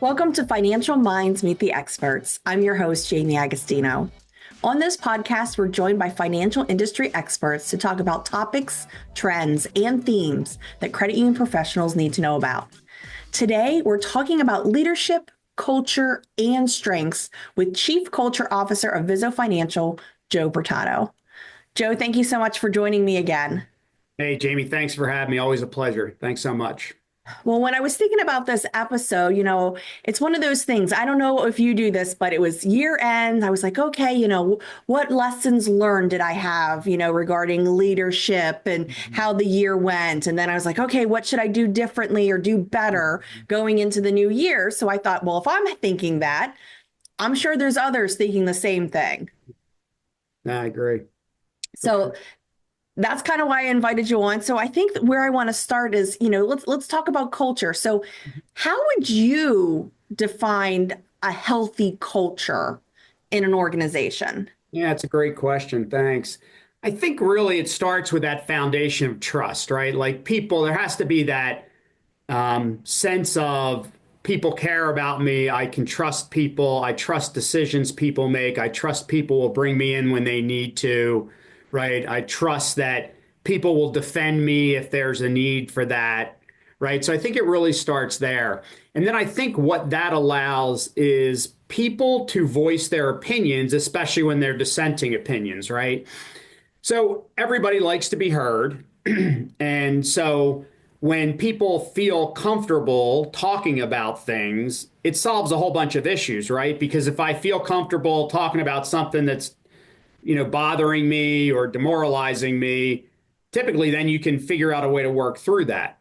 Welcome to Financial Minds Meet the Experts. I'm your host, Jaime Agostino. On this podcast, we're joined by financial industry experts to talk about topics, trends, and themes that credit union professionals need to know about. Today, we're talking about leadership, culture, and strengths with Chief Culture Officer of Vizo Financial, Joe Bertotto. Joe, thank you so much for joining me again. Hey, Jamie, thanks for having me. Always a pleasure. Thanks so much. Well, when I was thinking about this episode, it's one of those things. I don't know if you do this, but it was year end. I was like, okay, what lessons learned did I have, regarding leadership and how the year went? And then I was like, okay, what should I do differently or do better going into the new year? So I thought, well, if I'm thinking that, I'm sure there's others thinking the same thing. I agree. So that's kind of why I invited you on. So I think where I want to start is, let's talk about culture. So how would you define a healthy culture in an organization? Yeah, it's a great question. Thanks. I think really it starts with that foundation of trust, right? Like people, there has to be that sense of people care about me. I can trust people. I trust decisions people make. I trust people will bring me in when they need to, right? I trust that people will defend me if there's a need for that, right? So I think it really starts there. And then I think what that allows is people to voice their opinions, especially when they're dissenting opinions, right? So everybody likes to be heard. And so when people feel comfortable talking about things, it solves a whole bunch of issues, right? Because if I feel comfortable talking about something that's bothering me or demoralizing me, typically then you can figure out a way to work through that.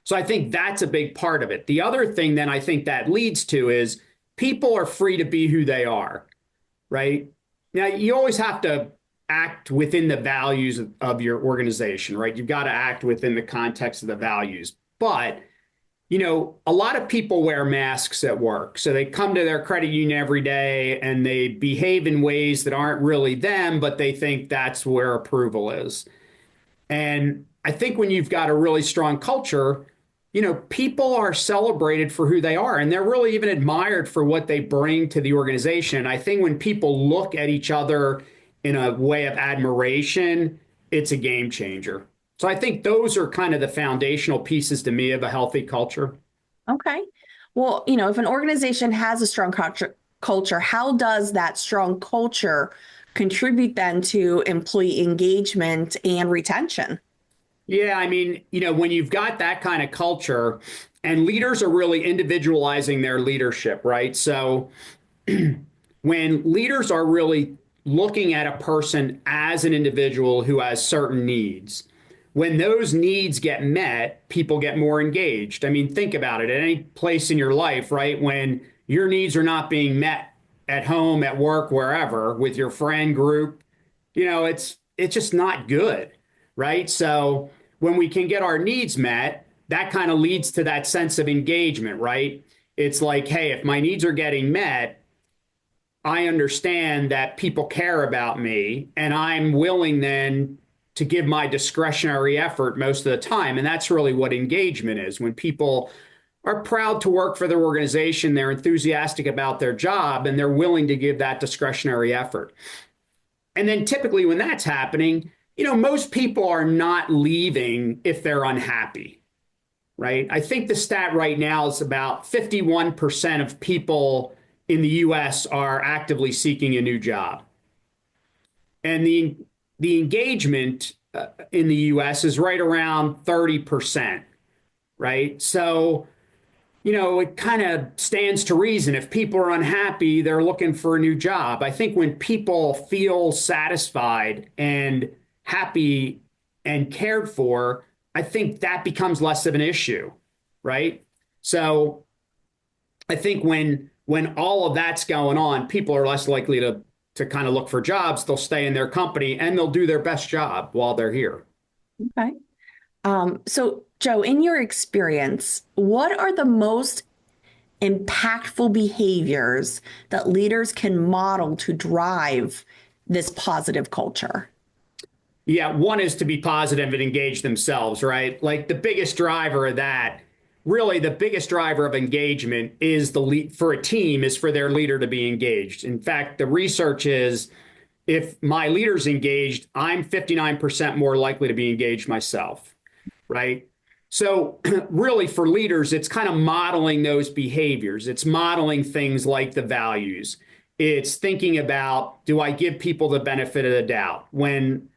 So I think that's a big part of it. The other thing then I think that leads to is people are free to be who they are, right? Now, you always have to act within the values of your organization, right? You've got to act within the context of the values. But a lot of people wear masks at work. So they come to their credit union every day and they behave in ways that aren't really them, but they think that's where approval is. And I think when you've got a really strong culture, people are celebrated for who they are and they're really even admired for what they bring to the organization. And I think when people look at each other in a way of admiration, it's a game changer. So I think those are kind of the foundational pieces to me of a healthy culture. Okay. Well, if an organization has a strong culture, how does that strong culture contribute then to employee engagement and retention? Yeah, I mean, when you've got that kind of culture and leaders are really individualizing their leadership, right? So when leaders are really looking at a person as an individual who has certain needs, when those needs get met, people get more engaged. I mean, think about it at any place in your life, right? When your needs are not being met at home, at work, wherever, with your friend group, it's just not good, right? So when we can get our needs met, that kind of leads to that sense of engagement, right? It's like, hey, if my needs are getting met, I understand that people care about me and I'm willing then to give my discretionary effort most of the time. And that's really what engagement is. When people are proud to work for their organization, they're enthusiastic about their job, and they're willing to give that discretionary effort. And then typically when that's happening, most people are not leaving if they're unhappy, right? I think the stat right now is about 51% of people in the US are actively seeking a new job. And the engagement in the US is right around 30%, right? So, it kind of stands to reason if people are unhappy, they're looking for a new job. I think when people feel satisfied and happy and cared for, I think that becomes less of an issue, right? So I think when all of that's going on, people are less likely to kind of look for jobs. They'll stay in their company and they'll do their best job while they're here. Okay. So, Joe, in your experience, what are the most impactful behaviors that leaders can model to drive this positive culture? Yeah, one is to be positive and engage themselves, right? Like the biggest driver of that really the biggest driver of engagement is the lead for a team is for their leader to be engaged. In fact, the research is if my leader's engaged, I'm 59% more likely to be engaged myself, right? So really for leaders, it's kind of modeling those behaviors. It's modeling things like the values. It's thinking about, do I give people the benefit of the doubt? When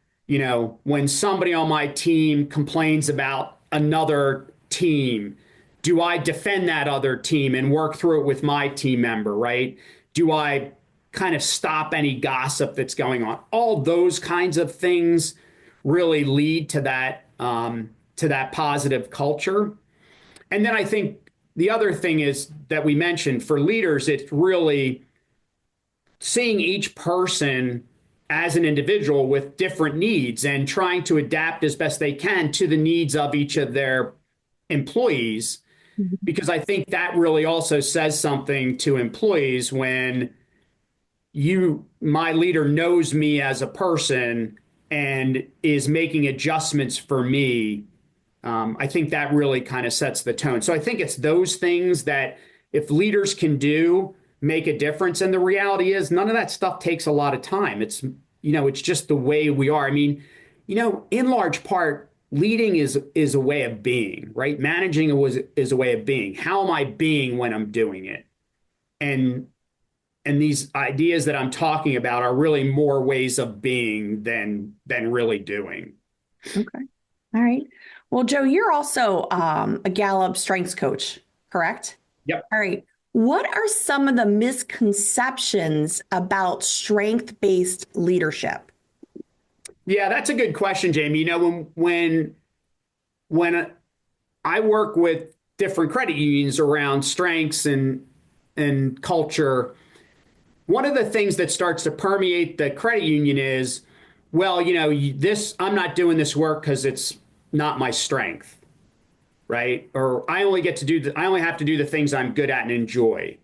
somebody on my team complains about another team, do I defend that other team and work through it with my team member, right? Do I kind of stop any gossip that's going on? All those kinds of things really lead to that positive culture. And then I think the other thing is that we mentioned for leaders, it's really seeing each person as an individual with different needs and trying to adapt as best they can to the needs of each of their employees. Because I think that really also says something to employees when my leader knows me as a person and is making adjustments for me. I think that really kind of sets the tone. So I think it's those things that if leaders can do, make a difference. And the reality is none of that stuff takes a lot of time. It's just the way we are. I mean, in large part, leading is a way of being, right? Managing is a way of being. How am I being when I'm doing it? And these ideas that I'm talking about are really more ways of being than really doing. Okay. All right. Well, Joe, you're also a Gallup Strengths Coach, correct? Yep. All right. What are some of the misconceptions about strength-based leadership? Yeah, that's a good question, Jamie. When I work with different credit unions around strengths and culture, one of the things that starts to permeate the credit union is, well, I'm not doing this work because it's not my strength, right? Or I only have to do the things I'm good at and enjoy.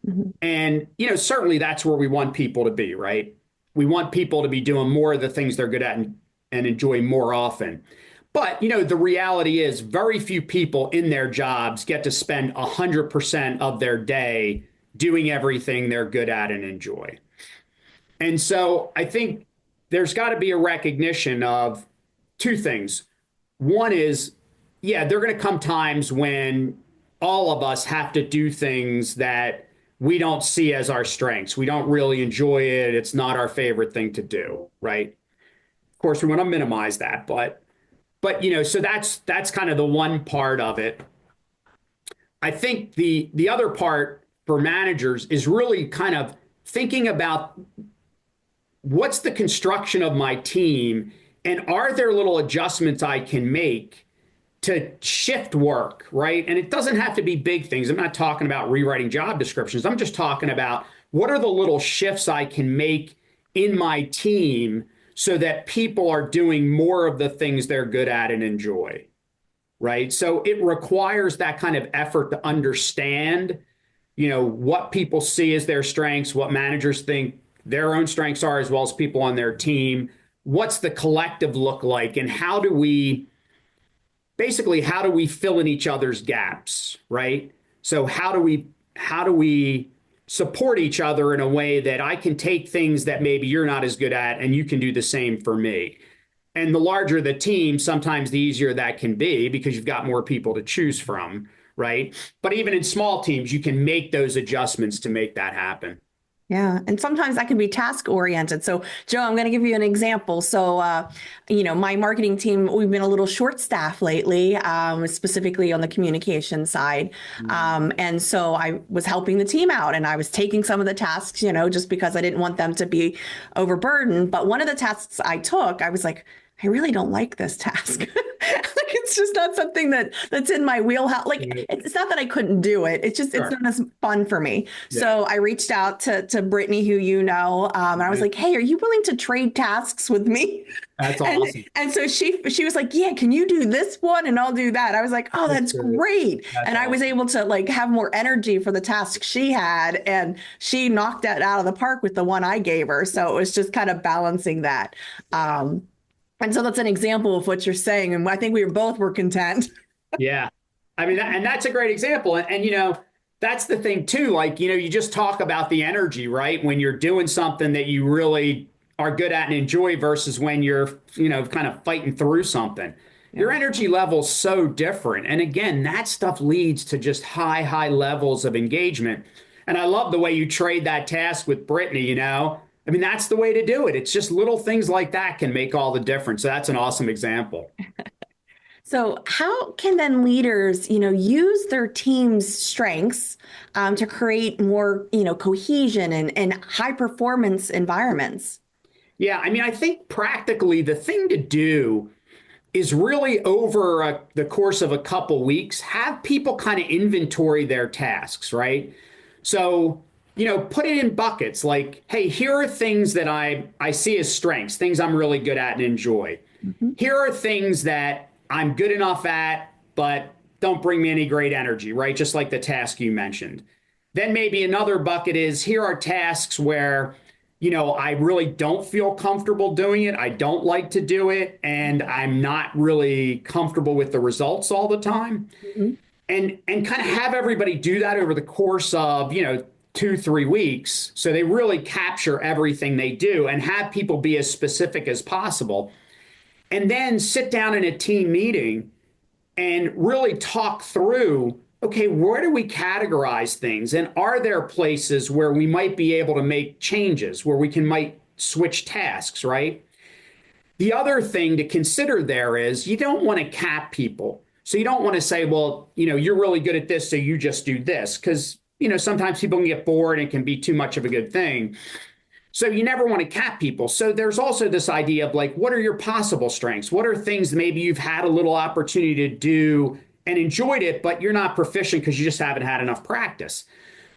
Mm-hmm. And, certainly that's where we want people to be, right? We want people to be doing more of the things they're good at and enjoy more often. But, the reality is very few people in their jobs get to spend 100% of their day doing everything they're good at and enjoy. And so I think there's got to be a recognition of two things. One is, yeah, there are going to come times when all of us have to do things that we don't see as our strengths. We don't really enjoy it. It's not our favorite thing to do, right? Of course, we want to minimize that, but so that's kind of the one part of it. I think the other part for managers is really kind of thinking about what's the construction of my team and are there little adjustments I can make to shift work, right? And it doesn't have to be big things. I'm not talking about rewriting job descriptions. I'm just talking about what are the little shifts I can make in my team so that people are doing more of the things they're good at and enjoy, right? So it requires that kind of effort to understand, what people see as their strengths, what managers think their own strengths are, as well as people on their team. What's the collective look like, and how do we fill in each other's gaps, right? So how do we support each other in a way that I can take things that maybe you're not as good at and you can do the same for me? And the larger the team, sometimes the easier that can be because you've got more people to choose from, right? But even in small teams, you can make those adjustments to make that happen. Yeah. And sometimes that can be task oriented. So, Joe, I'm going to give you an example. So, my marketing team, we've been a little short staffed lately, specifically on the communication side. And so I was helping the team out and I was taking some of the tasks, just because I didn't want them to be overburdened. But one of the tasks I took, I was like, I really don't like this task. It's just not something that's in my wheelhouse. Like, it's not that I couldn't do it. It's just, It's not as fun for me. Yeah. So I reached out to Brittany, who and I was like, hey, are you willing to trade tasks with me? That's awesome. And so she was like, yeah, can you do this one? And I'll do that. I was like, oh, that's great. And I was able to have more energy for the task she had. And she knocked that out of the park with the one I gave her. So it was just kind of balancing that. And so that's an example of what you're saying. And I think we both were content. Yeah. I mean, and that's a great example. And, you know, that's the thing too. Like, you know, you just talk about the energy, right? When you're doing something that you really are good at and enjoy versus when you're, you know, kind of fighting through something. Your Yeah. energy level's so different. And again, that stuff leads to just high levels of engagement. And I love the way you trade that task with Brittany, you know. I mean, that's the way to do it. It's just little things like that can make all the difference. So that's an awesome example. So, how can then leaders, use their team's strengths to create more, cohesion and high performance environments? Yeah, I mean, I think practically the thing to do is really over the course of a couple weeks, have people kind of inventory their tasks, right? So, you know, put it in buckets like, hey, here are things that I see as strengths, things I'm really good at and enjoy. Mhm. Here are things that I'm good enough at, but don't bring me any great energy, right? Just like the task you mentioned. Then maybe another bucket is here are tasks where, you know, I really don't feel comfortable doing it. I don't like to do it, and I'm not really comfortable with the results all the time. Mhm. And kind of have everybody do that over the course of, you know, 2, 3 weeks. So they really capture everything they do and have people be as specific as possible. And then sit down in a team meeting and really talk through, okay, where do we categorize things? And are there places where we might be able to make changes, where we can might switch tasks, right? The other thing to consider there is you don't want to cap people. So you don't want to say, well, you know, you're really good at this, so you just do this. Because, you know, sometimes people can get bored and it can be too much of a good thing. So you never want to cap people. So there's also this idea of like, what are your possible strengths? What are things maybe you've had a little opportunity to do and enjoyed it, but you're not proficient because you just haven't had enough practice?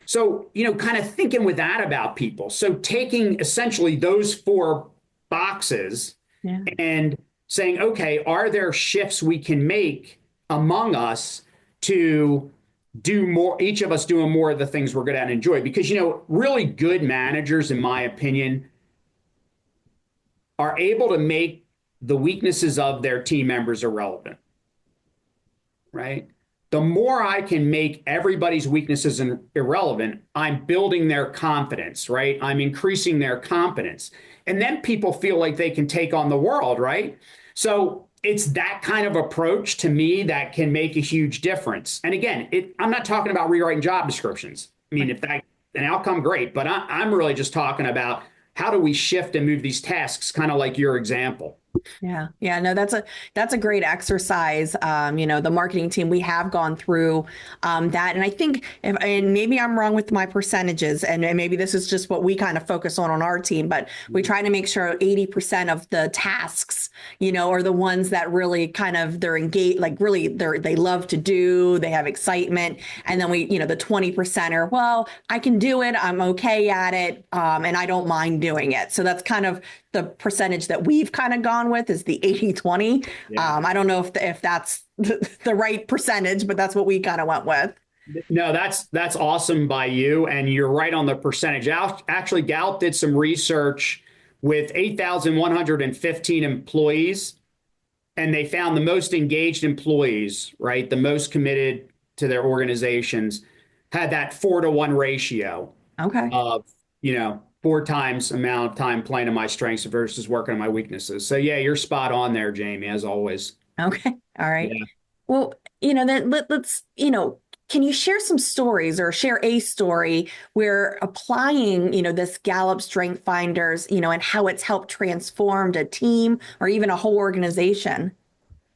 So, you know, kind of thinking with that about people. So taking essentially those four boxes Yeah. and saying, okay, are there shifts we can make among us to do more, each of us doing more of the things we're good at and enjoy? Because, you know, really good managers, in my opinion, are able to make the weaknesses of their team members irrelevant, right? The more I can make everybody's weaknesses irrelevant, I'm building their confidence, right? I'm increasing their competence. And then people feel like they can take on the world, right? So it's that kind of approach to me that can make a huge difference. And again, I'm not talking about rewriting job descriptions. I mean, if that an outcome, great. But I'm really just talking about how do we shift and move these tasks, kind of like your example. Yeah. Yeah. No, that's a great exercise. The marketing team, we have gone through that. And I think and maybe I'm wrong with my percentages, and maybe this is just what we kind of focus on our team, but we try to make sure 80% of the tasks, are the ones that really kind of they're engaged, like really they love to do, they have excitement. And then the 20% are, well, I can do it. I'm okay at it. And I don't mind doing it. So that's kind of the percentage that we've kind of gone with is the 80/20. Yeah. I don't know if that's the right percentage, but that's what we kind of went with. No, that's awesome by you, and you're right on the percentage. Actually, Gallup did some research with 8,115 employees, and they found the most engaged employees, right, the most committed to their organizations, had that 4-to-1 ratio Okay. of, you know, 4 times amount of time playing to my strengths versus working on my weaknesses. So yeah, you're spot on there, Jamie, as always. Okay. All right. Yeah. Well, then let's, can you share some stories or share a story where applying, this Gallup Strength Finders, and how it's helped transformed a team or even a whole organization?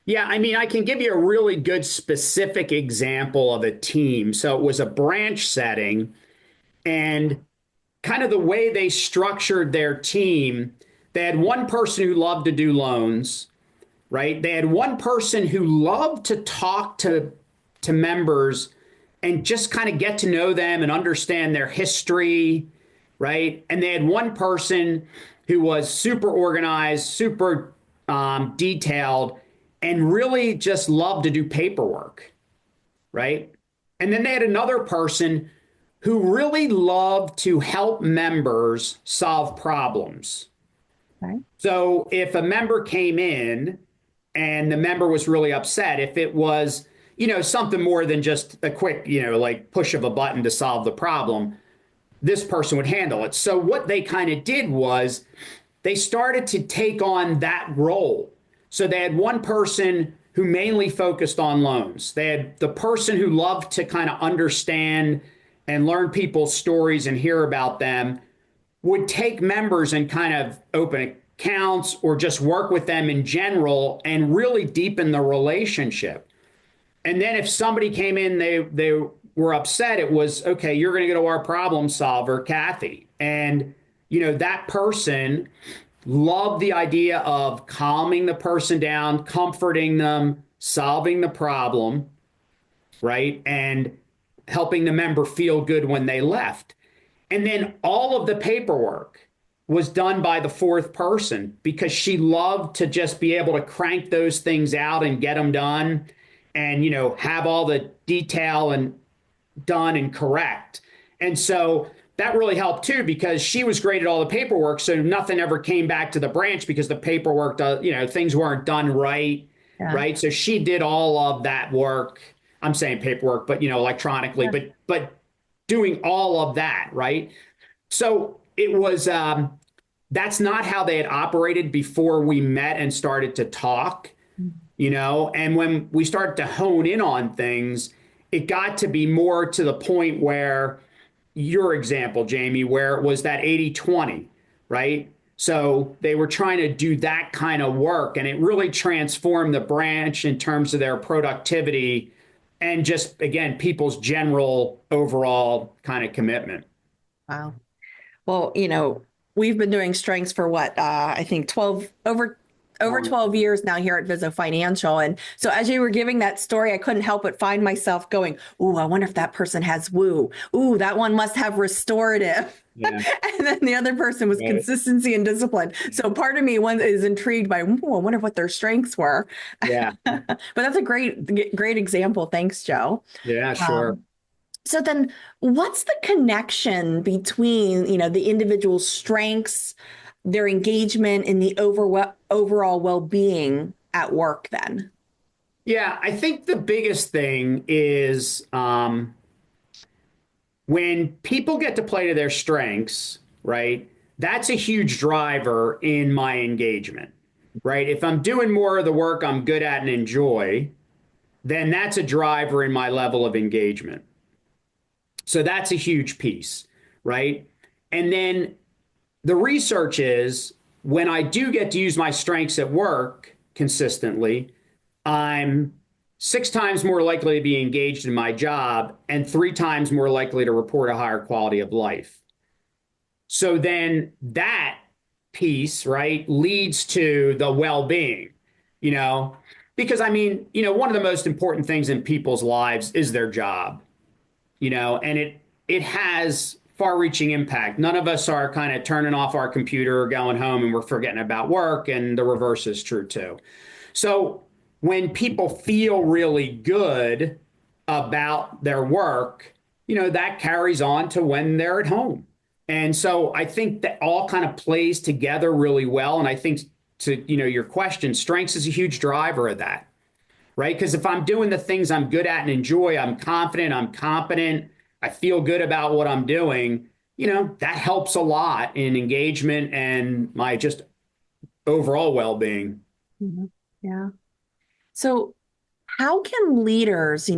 Yeah, I mean, I can give you a really good specific example of a team. So it was a branch setting, and kind of the way they structured their team, they had one person who loved to do loans, right? They had one person who loved to talk to members and just kind of get to know them and understand their history, right? And they had one person who was super organized, super detailed, and really just loved to do paperwork, right? And then they had another person who really loved to help members solve problems. Right. So if a member came in and the member was really upset, if it was, something more than just a quick, like push of a button to solve the problem, this person would handle it. So what they kind of did was they started to take on that role. So they had one person who mainly focused on loans. They had the person who loved to kind of understand and learn people's stories and hear about them, would take members and kind of open accounts or just work with them in general and really deepen the relationship. And then if somebody came in, they were upset, it was, okay, you're going to go to our problem solver, Kathy. And, that person loved the idea of calming the person down, comforting them, solving the problem, right? And helping the member feel good when they left. And then all of the paperwork was done by the fourth person because she loved to just be able to crank those things out and get them done and, have all the detail and done and correct. And so that really helped too because she was great at all the paperwork. So nothing ever came back to the branch because the paperwork, things weren't done right. Yeah. Right. So she did all of that work. I'm saying paperwork, but, electronically, Yeah. but doing all of that. Right. So it was, that's not how they had operated before we met and started to talk, and when we started to hone in on things, it got to be more to the point where your example, Jamie, where it was that 80-20, right? So they were trying to do that kind of work, and it really transformed the branch in terms of their productivity and just, again, people's general overall kind of commitment. Wow. Well, we've been doing strengths for what, I think 12 years now here at Vizo Financial. And so as you were giving that story, I couldn't help but find myself going, ooh, I wonder if that person has woo. Ooh, that one must have restorative. Yeah. And then the other person was Right. consistency and discipline. So part of me is intrigued by, ooh, I wonder what their strengths were. Yeah. But that's a great example. Thanks, Joe. Yeah, sure. So then what's the connection between, the individual's strengths, their engagement, and the overall well-being at work then? Yeah, I think the biggest thing is when people get to play to their strengths, right? That's a huge driver in my engagement, right? If I'm doing more of the work I'm good at and enjoy, then that's a driver in my level of engagement. So that's a huge piece, right? And then the research is when I do get to use my strengths at work consistently, I'm 6 times more likely to be engaged in my job and 3 times more likely to report a higher quality of life. So then that piece, right, leads to the well-being, because one of the most important things in people's lives is their job, and it has far-reaching impact. None of us are kind of turning off our computer or going home and we're forgetting about work, and the reverse is true too. So when people feel really good about their work, that carries on to when they're at home. And so I think that all kind of plays together really well. And I think to, your question, strengths is a huge driver of that, right? Because if I'm doing the things I'm good at and enjoy, I'm confident, I'm competent, I feel good about what I'm doing, that helps a lot in engagement and my just overall well-being. Mm-hmm. Yeah. So how can leaders,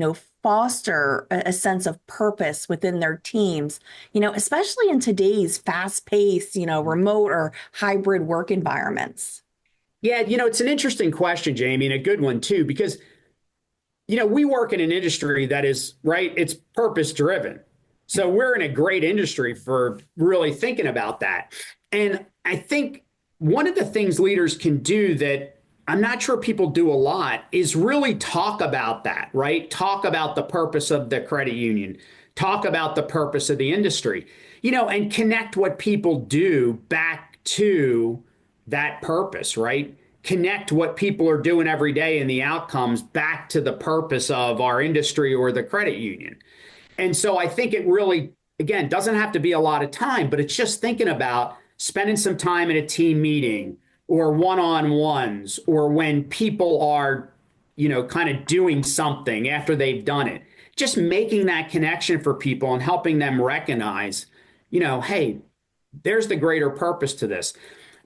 foster a sense of purpose within their teams, especially in today's fast-paced, remote or hybrid work environments? Yeah, it's an interesting question, Jamie, and a good one too, because we work in an industry that is, right, it's purpose driven. So we're in a great industry for really thinking about that. And I think one of the things leaders can do that I'm not sure people do a lot is really talk about that, right? Talk about the purpose of the credit union, talk about the purpose of the industry, and connect what people do back to that purpose, right? Connect what people are doing every day and the outcomes back to the purpose of our industry or the credit union. And so I think it really, again, doesn't have to be a lot of time, but it's just thinking about spending some time in a team meeting or one-on-ones or when people are kind of doing something after they've done it. Just making that connection for people and helping them recognize, hey, there's the greater purpose to this.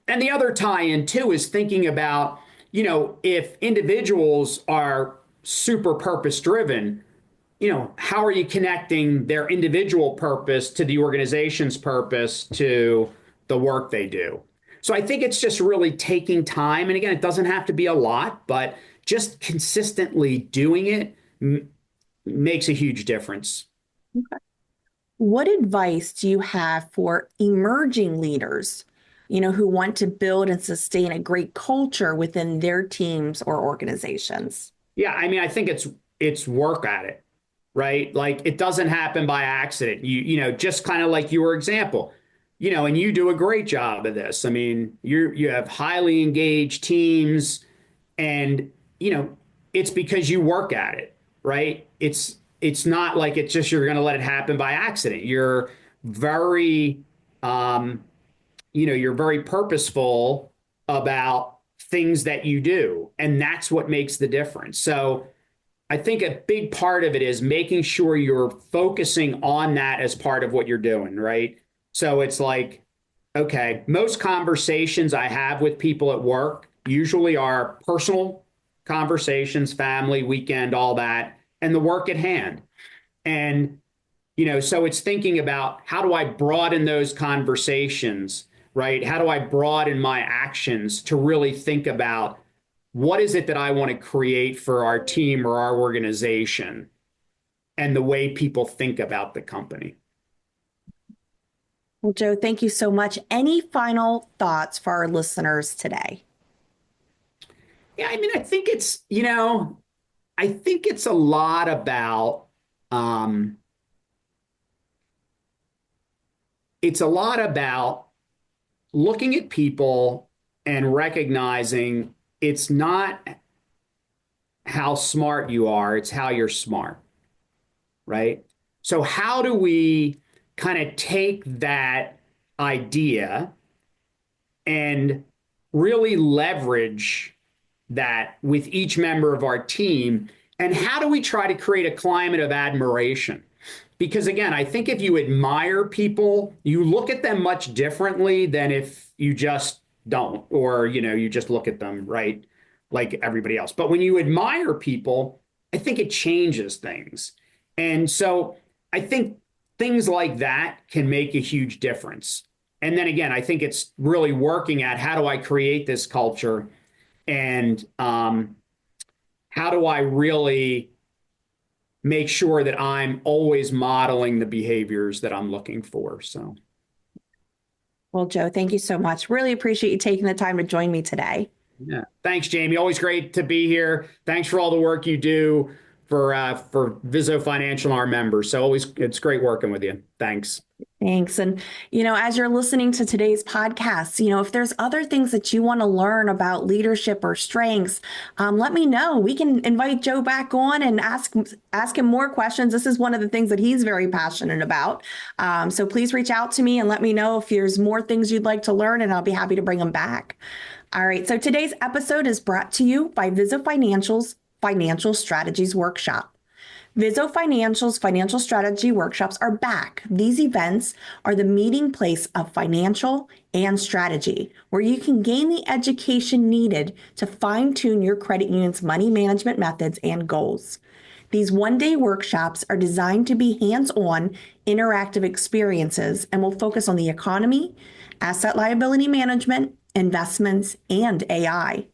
And the other tie in too is thinking about, if individuals are super purpose driven, how are you connecting their individual purpose to the organization's purpose to the work they do? So I think it's just really taking time. And again, it doesn't have to be a lot, but just consistently doing it makes a huge difference. What advice do you have for emerging leaders, who want to build and sustain a great culture within their teams or organizations? Yeah, I mean, I think it's work at it, right? Like it doesn't happen by accident. Just kind of like your example, and you do a great job of this. I mean, you have highly engaged teams, and it's because you work at it, right? It's not like it's just you're going to let it happen by accident. You're very you're very purposeful about things that you do, and that's what makes the difference. So I think a big part of it is making sure you're focusing on that as part of what you're doing, right? So it's like, okay, most conversations I have with people at work usually are personal conversations, family, weekend, all that, and the work at hand. And, so it's thinking about how do I broaden those conversations, right? How do I broaden my actions to really think about what is it that I want to create for our team or our organization and the way people think about the company? Well, Joe, thank you so much. Any final thoughts for our listeners today? Yeah, I mean, I think it's a lot about, it's a lot about looking at people and recognizing it's not how smart you are, it's how you're smart, right? So how do we kind of take that idea and really leverage that with each member of our team? And how do we try to create a climate of admiration? Because again, I think if you admire people, you look at them much differently than if you just don't, or, you just look at them, right, like everybody else. But when you admire people, I think it changes things. And so I think things like that can make a huge difference. And then again, I think it's really working at how do I create this culture, and how do I really make sure that I'm always modeling the behaviors that I'm looking for. So, Well, Joe, thank you so much. Really appreciate you taking the time to join me today. yeah, thanks, Jamie. Always great to be here. Thanks for all the work you do for Vizo Financial and our members. So always, it's great working with you. Thanks. Thanks. And, as you're listening to today's podcast, if there's other things that you want to learn about leadership or strengths, let me know. We can invite Joe back on and ask him more questions. This is one of the things that he's very passionate about. So please reach out to me and let me know if there's more things you'd like to learn, and I'll be happy to bring them back. All right. So today's episode is brought to you by Vizo Financial's Financial Strategies Workshop. Vizo Financial's financial strategy workshops are back. These events are the meeting place of financial and strategy, where you can gain the education needed to fine-tune your credit union's money management methods and goals. These one-day workshops are designed to be hands-on, interactive experiences and will focus on the economy, asset liability management, investments, and AI.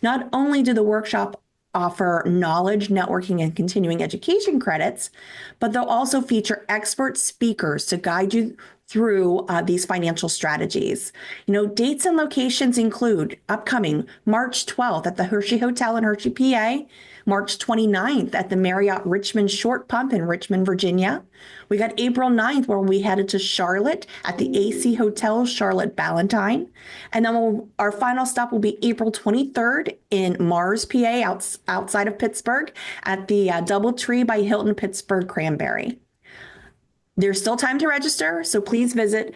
Not only do the workshop offer knowledge, networking, and continuing education credits, but they'll also feature expert speakers to guide you through these financial strategies. Dates and locations include upcoming March 12th at the Hershey Hotel in Hershey, PA, March 29th at the Marriott Richmond Short Pump in Richmond, Virginia. We got April 9th where we headed to Charlotte at the AC Hotel Charlotte Ballantine. And then our final stop will be April 23rd in Mars, PA, outside of Pittsburgh at the Doubletree by Hilton Pittsburgh Cranberry. There's still time to register, so please visit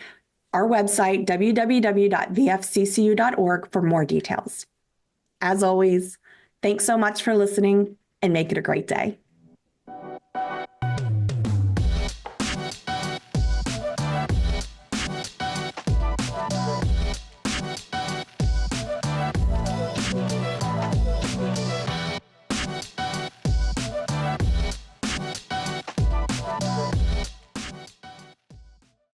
our website, www.vfccu.org, for more details. As always, Thanks so much for listening and make it a great day.